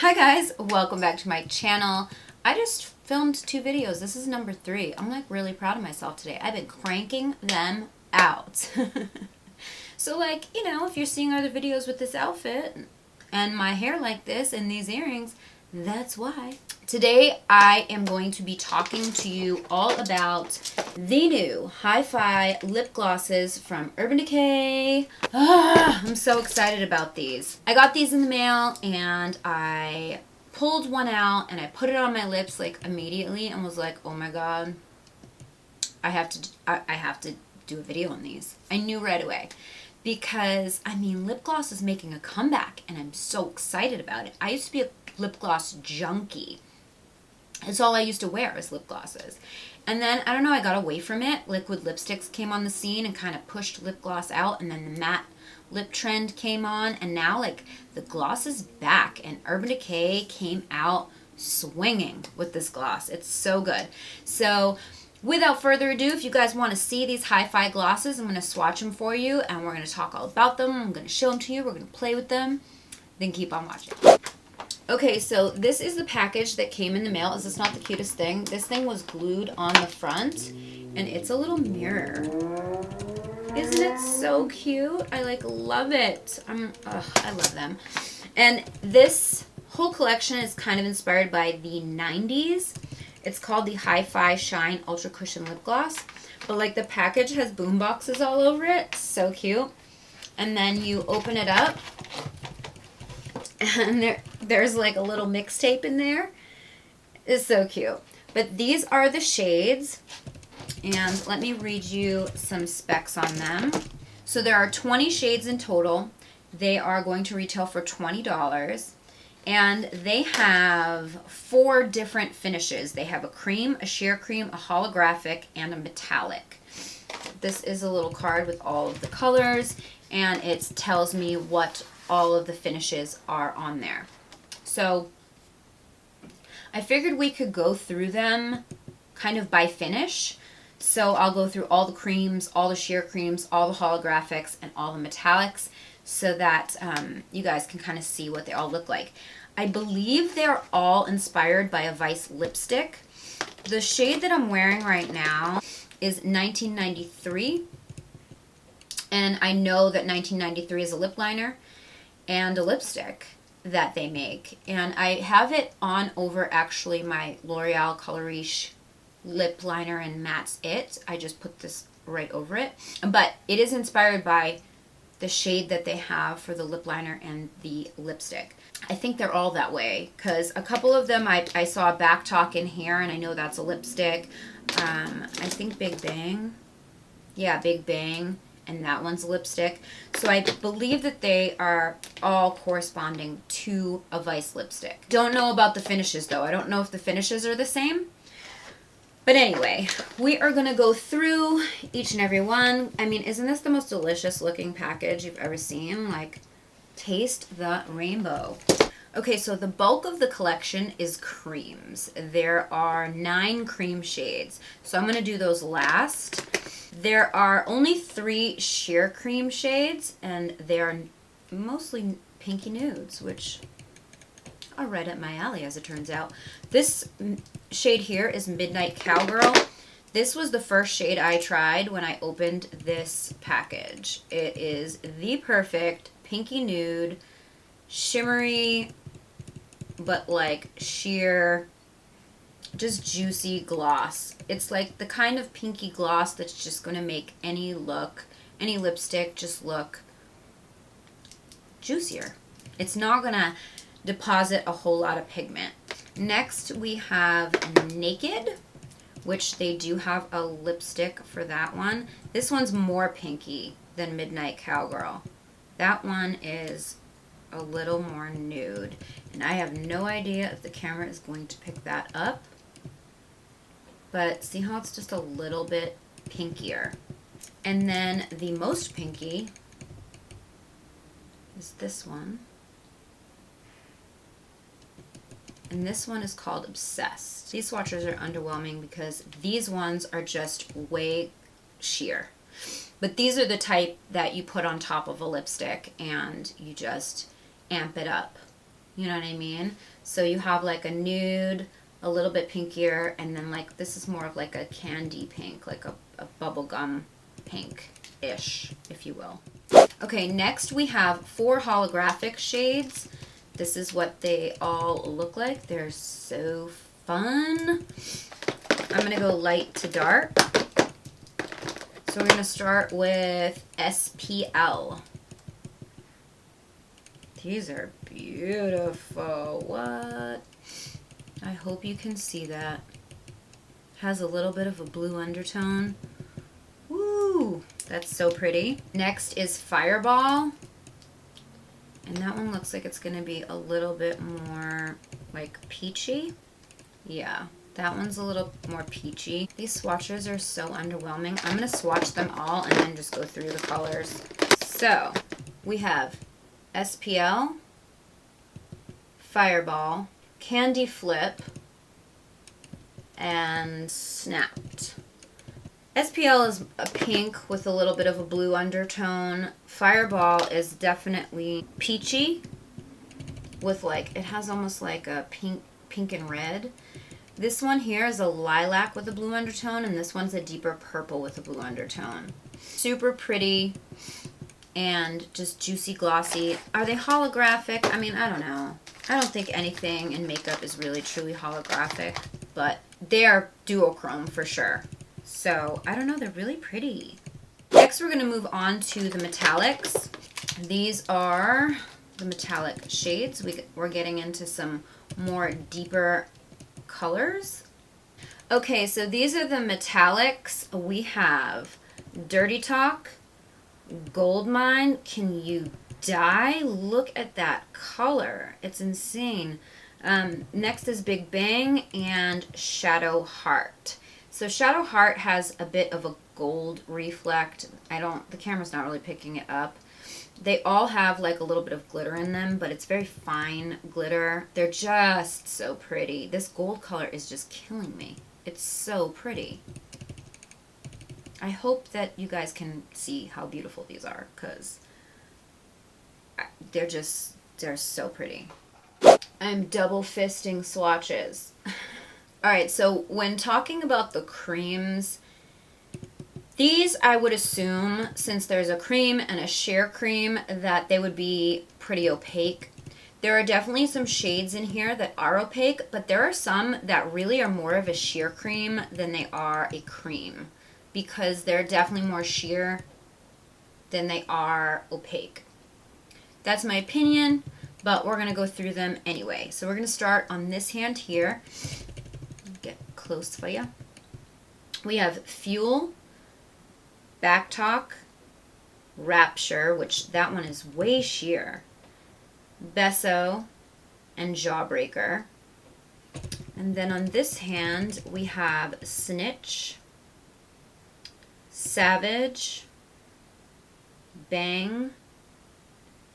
Hi guys, welcome back to my channel. I just filmed 2 videos. This is number 3. I'm like really proud of myself today. I've been cranking them out. So like, you know, if you're seeing other videos with this outfit and my hair like this and these earrings, that's why. Today I am going to be talking to you all about the new hi-fi lip glosses from Urban Decay. I'm so excited about these. I got these in the mail and I pulled one out and I put it on my lips like immediately and was like, oh my god, I have to do a video on these. I knew right away. Because, I mean, lip gloss is making a comeback, and I'm so excited about it. I used to be a lip gloss junkie. That's all I used to wear was lip glosses. And then, I don't know, I got away from it. Liquid lipsticks came on the scene and kind of pushed lip gloss out, and then the matte lip trend came on, and now, like, the gloss is back, and Urban Decay came out swinging with this gloss. It's so good. So, without further ado, if you guys want to see these hi-fi glosses, I'm going to swatch them for you, and we're going to talk all about them. I'm going to show them to you. We're going to play with them. Then keep on watching. Okay, so this is the package that came in the mail. Is this not the cutest thing? This thing was glued on the front, and it's a little mirror. Isn't it so cute? I, like, love it. I love them. And this whole collection is kind of inspired by the 90s. It's called the Hi-Fi Shine Ultra Cushion Lip Gloss. But, like, the package has boom boxes all over it. So cute. And then you open it up. And there's, like, a little mixtape in there. It's so cute. But these are the shades. And let me read you some specs on them. So there are 20 shades in total. They are going to retail for $20. And they have 4 different finishes. They have a cream, a sheer cream, a holographic, and a metallic. This is a little card with all of the colors, and it tells me what all of the finishes are on there. So I figured we could go through them kind of by finish. So I'll go through all the creams, all the sheer creams, all the holographics, and all the metallics, so that you guys can kind of see what they all look like. I believe they're all inspired by a Vice lipstick. The shade that I'm wearing right now is 1993. And I know that 1993 is a lip liner and a lipstick that they make. And I have it on over actually my L'Oreal Color Riche lip liner in Matte's It. I just put this right over it. But it is inspired by the shade that they have for the lip liner and the lipstick. I think they're all that way, because a couple of them I saw Back Talk in here, and I know that's a lipstick. I think Big Bang. Yeah, Big Bang, and that one's a lipstick. So I believe that they are all corresponding to a Vice lipstick. Don't know about the finishes, though. I don't know if the finishes are the same. But anyway, we are going to go through each and every one. I mean, isn't this the most delicious looking package you've ever seen? Like, taste the rainbow. Okay, so the bulk of the collection is creams. There are 9 cream shades. So I'm going to do those last. There are only 3 sheer cream shades, and they are mostly pinky nudes, which are right up my alley, as it turns out. This shade here is Midnight Cowgirl. This was the first shade I tried when I opened this package. It is the perfect pinky nude, shimmery, but like sheer, just juicy gloss. It's like the kind of pinky gloss that's just going to make any lipstick just look juicier. It's not going to deposit a whole lot of pigment. Next we have Naked, which they do have a lipstick for that one. This one's more pinky than Midnight Cowgirl. That one is a little more nude, and I have no idea if the camera is going to pick that up, but see how it's just a little bit pinkier. And then the most pinky is this one. And this one is called Obsessed. These swatches are underwhelming because these ones are just way sheer. But these are the type that you put on top of a lipstick and you just amp it up. You know what I mean? So you have like a nude, a little bit pinkier, and then like this is more of like a candy pink, like a bubblegum pink-ish, if you will. Okay, next we have 4 holographic shades. This is what they all look like. They're so fun. I'm going to go light to dark. So we're going to start with SPL. These are beautiful. What? I hope you can see that. Has a little bit of a blue undertone. Woo! That's so pretty. Next is Fireball. And that one looks like it's going to be a little bit more like peachy. Yeah, that one's a little more peachy. These swatches are so underwhelming. I'm going to swatch them all and then just go through the colors. So, we have SPL, Fireball, Candy Flip, and Snapped. SPL is a pink with a little bit of a blue undertone. Fireball is definitely peachy with like, it has almost like a pink and red. This one here is a lilac with a blue undertone, and this one's a deeper purple with a blue undertone. Super pretty and just juicy glossy. Are they holographic? I mean, I don't know. I don't think anything in makeup is really truly holographic, but they are duochrome for sure. So, I don't know, they're really pretty. Next, we're going to move on to the metallics. These are the metallic shades. We're getting into some more deeper colors. Okay, so these are the metallics. We have Dirty Talk, Gold Mine. Can you die? Look at that color. It's insane. Next is Big Bang and Shadow Heart. So Shadow Heart has a bit of a gold reflect. The camera's not really picking it up. They all have like a little bit of glitter in them, but it's very fine glitter. They're just so pretty. This gold color is just killing me. It's so pretty. I hope that you guys can see how beautiful these are, because they're so pretty. I'm double fisting swatches. Alright, so when talking about the creams, these I would assume, since there's a cream and a sheer cream, that they would be pretty opaque. There are definitely some shades in here that are opaque, but there are some that really are more of a sheer cream than they are a cream, because they're definitely more sheer than they are opaque. That's my opinion, but we're going to go through them anyway. So we're going to start on this hand here. Get close for you. We have Fuel, Back Talk, Rapture, which that one is way sheer, Beso, and Jawbreaker. And then on this hand, we have Snitch, Savage, Bang,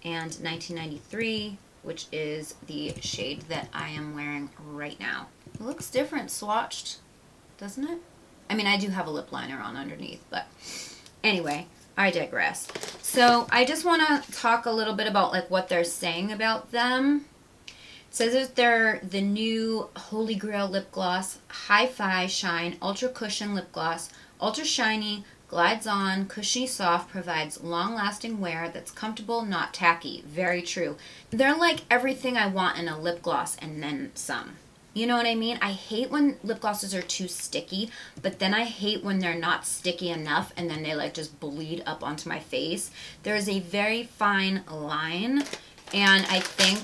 and 1993, which is the shade that I am wearing right now. It looks different swatched, doesn't it? I mean, I do have a lip liner on underneath, but anyway, I digress. So I just want to talk a little bit about like what they're saying about them. It says that they're the new Holy Grail lip gloss, Hi-Fi Shine Ultra Cushion Lip Gloss, ultra shiny, glides on, cushiony soft, provides long-lasting wear that's comfortable, not tacky. Very true. They're like everything I want in a lip gloss and then some. You know what I mean? I hate when lip glosses are too sticky, but then I hate when they're not sticky enough and then they like just bleed up onto my face. There's a very fine line, and I think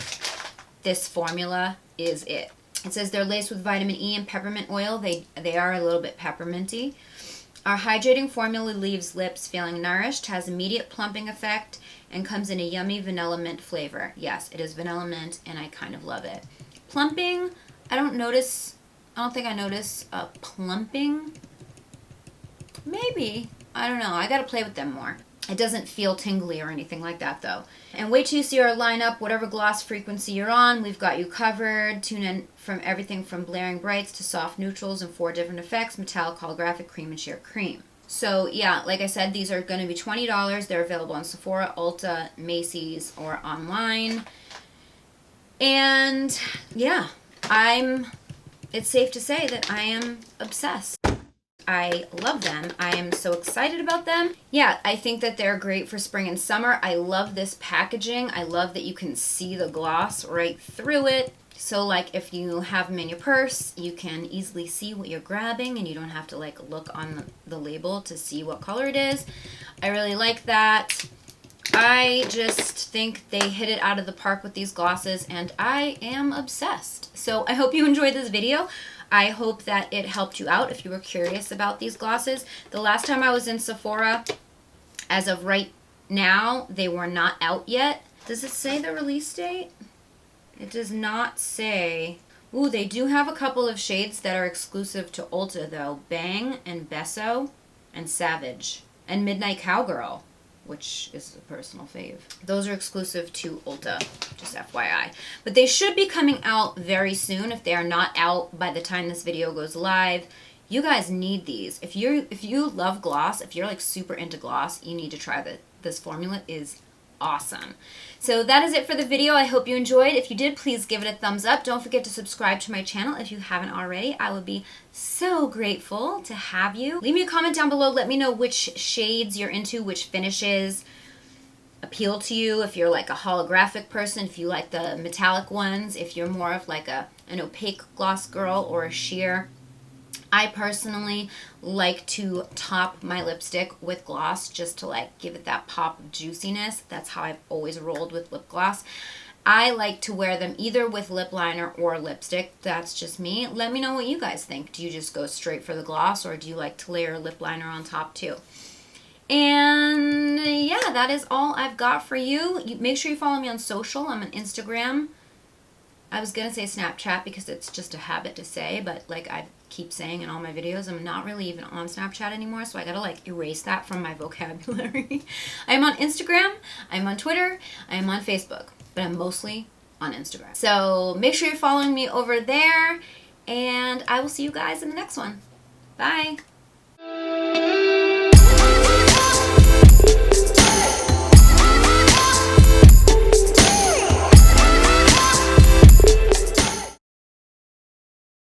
this formula is it. It says they're laced with vitamin E and peppermint oil. They are a little bit pepperminty. Our hydrating formula leaves lips feeling nourished, has immediate plumping effect, and comes in a yummy vanilla mint flavor. Yes, it is vanilla mint, and I kind of love it. Plumping, I don't think I notice plumping. Maybe. I don't know. I gotta play with them more. It doesn't feel tingly or anything like that, though. And wait till you see our lineup. Whatever gloss frequency you're on, we've got you covered. Tune in from everything from blaring brights to soft neutrals and 4 different effects: metallic, holographic, cream, and sheer cream. So, yeah, like I said, these are going to be $20. They're available on Sephora, Ulta, Macy's, or online. And yeah, it's safe to say that I am obsessed. I love them. I am so excited about them. Yeah, I think that they're great for spring and summer. I love this packaging. I love that you can see the gloss right through it. So like if you have them in your purse, you can easily see what you're grabbing and you don't have to like look on the label to see what color it is. I really like that. I just think they hit it out of the park with these glosses and I am obsessed. So I hope you enjoyed this video. I hope that it helped you out if you were curious about these glosses. The last time I was in Sephora, as of right now, they were not out yet. Does it say the release date? It does not say. Ooh, they do have a couple of shades that are exclusive to Ulta though. Bang and Besso and Savage and Midnight Cowgirl, which is a personal fave. Those are exclusive to Ulta, just FYI. But they should be coming out very soon. If they are not out by the time this video goes live, you guys need these. If you love gloss, if you're like super into gloss, you need to try this formula. It is awesome. So that is it for the video. I hope you enjoyed. If you did, please give it a thumbs up. Don't forget to subscribe to my channel if you haven't already. I would be so grateful to have you. Leave me a comment down below. Let me know which shades you're into, which finishes appeal to you. If you're like a holographic person, if you like the metallic ones, if you're more of like an opaque gloss girl or a sheer. I personally like to top my lipstick with gloss just to like give it that pop of juiciness. That's how I've always rolled with lip gloss. I like to wear them either with lip liner or lipstick. That's just me. Let me know what you guys think. Do you just go straight for the gloss or do you like to layer lip liner on top too? And yeah, that is all I've got for you. Make sure you follow me on social. I'm on Instagram. I was going to say Snapchat because it's just a habit to say, but like I keep saying in all my videos, I'm not really even on Snapchat anymore, so I gotta like erase that from my vocabulary. I'm on Instagram, I'm on Twitter, I'm on Facebook, but I'm mostly on Instagram. So make sure you're following me over there, and I will see you guys in the next one. Bye!